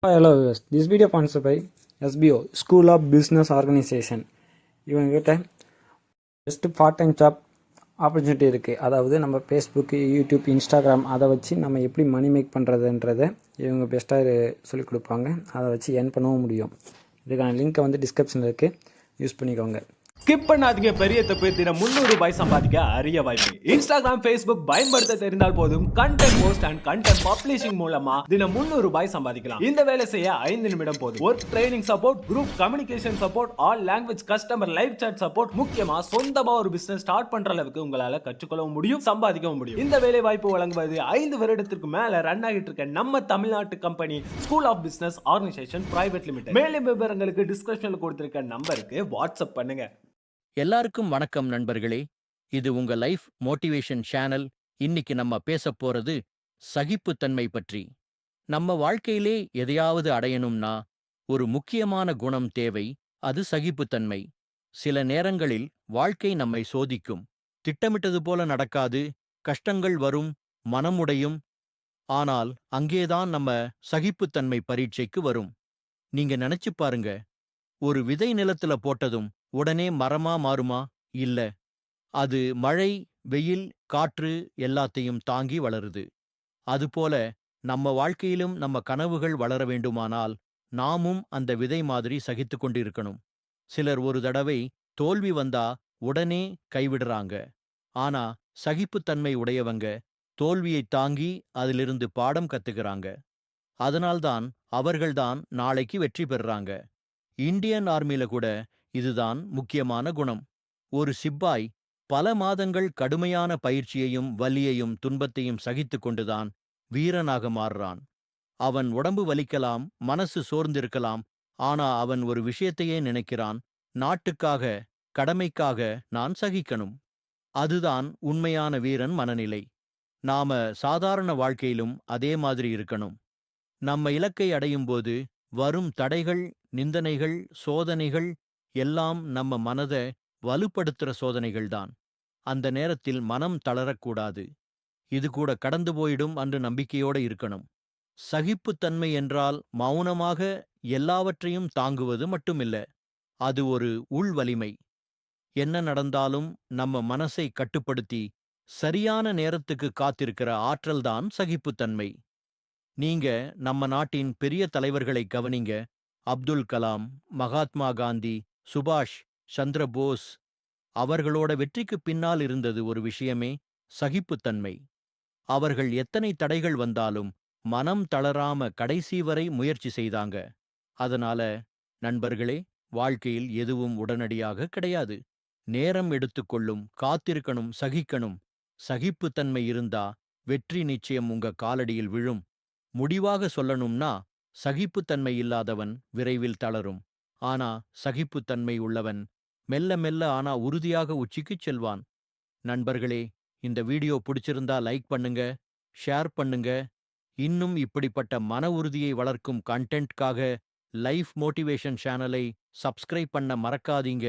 Hello viewers. This video sponsored by SBO School of Business Organization. இவங்ககிட்ட best part time job opportunity இருக்குது. அதாவது நம்ம Facebook, YouTube, Instagram அதை வச்சு நம்ம எப்படி மணி மேக் பண்ணுறதுன்றதை இவங்க பெஸ்ட்டாக சொல்லிக் கொடுப்பாங்க. அதை வச்சு ஏர்ன் பண்ணவும் முடியும். இதுக்கான லிங்க்கை வந்து டிஸ்கிரிப்ஷனில் இருக்குது, யூஸ் பண்ணிக்கோங்க. ஸ்கிப் பண்ணாதீங்க. பெரிய தப்பு. தினம் 300 ரூபாய் சம்பாதிக்க அரிய வாய்ப்பு. இன்ஸ்டாகிராம், ஃபேஸ்புக் பயன்படுத்த தெரிந்தால் போதும் content post and content publishing மூலமா தினம் 300 ரூபாய் சம்பாதிக்கலாம். இந்த வேலை செய்ய 5 நிமிடம் போதும். Work training support, group communication support, all language customer live chat support, முக்கியமா சொந்தமா ஒரு பிசினஸ் ஸ்டார்ட் பண்ற அளவுக்கு உங்களால கற்றுக்கொள்ளவும் முடியும், சம்பாதிக்கவும் முடியும். இந்த வேலை வாய்ப்பு வழங்குவது 5 வருடத்திற்கு மேல ரன் ஆகிட்டு இருக்க நம்ம தமிழ்நாட்டு company school of business organisation private limited. மேலும் விவரங்களுக்கு டிஸ்கிரிப்ஷன்ல கொடுத்திருக்க நம்பருக்கு வாட்ஸ்அப் பண்ணுங்க. எல்லாருக்கும் வணக்கம் நண்பர்களே. இது உங்க லைஃப் மோட்டிவேஷன் சேனல். இன்னைக்கு நம்ம பேச போறது சகிப்புத்தன்மை பற்றி. நம்ம வாழ்க்கையிலே எதையாவது அடையணும்னா ஒரு முக்கியமான குணம் தேவை, அது சகிப்புத்தன்மை. சில நேரங்களில் வாழ்க்கை நம்மை சோதிக்கும். திட்டமிட்டது போல நடக்காது, கஷ்டங்கள் வரும், மனமுடையும். ஆனால் அங்கேதான் நம்ம சகிப்புத்தன்மை பரீட்சைக்கு வரும். நீங்க நினைச்சு பாருங்க, ஒரு விதை நிலத்துல போட்டதும் உடனே மரமா மாறுமா? இல்ல. அது மழை, வெயில், காற்று எல்லாத்தையும் தாங்கி வளருது. அதுபோல நம்ம வாழ்க்கையிலும் நம்ம கனவுகள் வளர வேண்டுமானால் நாமும் அந்த விதை மாதிரி சகித்து கொண்டிருக்கணும். சிலர் ஒரு தடவை தோல்வி வந்தா உடனே கைவிடுறாங்க. ஆனா சகிப்புத்தன்மை உடையவங்க தோல்வியை தாங்கி அதிலிருந்து பாடம் கத்துக்கிறாங்க. அதனால்தான் அவர்கள்தான் நாளைக்கு வெற்றி பெறுறாங்க. இந்தியன் ஆர்மில கூட இதுதான் முக்கியமான குணம். ஒரு சிப்பாய் பல மாதங்கள் கடுமையான பயிற்சியையும் வலியையும் துன்பத்தையும் சகித்து கொண்டுதான் வீரனாக மாறுறான். அவன் உடம்பு வலிக்கலாம், மனசு சோர்ந்திருக்கலாம், ஆனா அவன் ஒரு விஷயத்தையே நினைக்கிறான்: நாட்டுக்காக, கடமைக்காக நான் சகிக்கணும். அதுதான் உண்மையான வீரன் மனநிலை. நாம சாதாரண வாழ்க்கையிலும் அதே மாதிரி இருக்கணும். நம்ம இலக்கை அடையும்போது வரும் தடைகள், நிந்தனைகள், சோதனைகள் எல்லாம் நம்ம மனத வலுப்படுத்துற சோதனைகள்தான். அந்த நேரத்தில் மனம் தளரக்கூடாது. இது கூட கடந்து போயிடும் என்று நம்பிக்கையோட இருக்கணும். சகிப்புத்தன்மை என்றால் மௌனமாக எல்லாவற்றையும் தாங்குவது மட்டுமில்ல, அது ஒரு உள் வலிமை. என்ன நடந்தாலும் நம்ம மனசை கட்டுப்படுத்தி சரியான நேரத்துக்கு காத்திருக்கிற ஆற்றல்தான் சகிப்புத்தன்மை. நீங்க நம்ம நாட்டின் பெரிய தலைவர்களை கவனிங்க. அப்துல் கலாம், மகாத்மா காந்தி, சுபாஷ் சந்திர போஸ். அவர்களோட வெற்றிக்கு பின்னால் இருந்தது ஒரு விஷயமே, சகிப்புத்தன்மை. அவர்கள் எத்தனை தடைகள் வந்தாலும் மனம் தளராம கடைசி வரை முயற்சி செய்தாங்க. அதனால நண்பர்களே, வாழ்க்கையில் எதுவும் உடனடியாக கிடையாது. நேரம் எடுத்துக்கொள்ளும், காத்திருக்கணும், சகிக்கணும். சகிப்புத்தன்மை இருந்தா வெற்றி நிச்சயம் உங்க காலடியில் விழும். முடிவாக சொல்லணும்னா, சகிப்புத்தன்மை இல்லாதவன் விரைவில் தளரும். ஆனா சகிப்புத்தன்மை உள்ளவன் மெல்ல மெல்ல ஆனா உறுதியாக உச்சிக்குச் செல்வான். நண்பர்களே, இந்த வீடியோ பிடிச்சிருந்தா லைக் பண்ணுங்க, ஷேர் பண்ணுங்க. இன்னும் இப்படிப்பட்ட மன உறுதியை வளர்க்கும் கண்டென்ட்காக லைஃப் மோட்டிவேஷன் சேனலை சப்ஸ்கிரைப் பண்ண மறக்காதீங்க.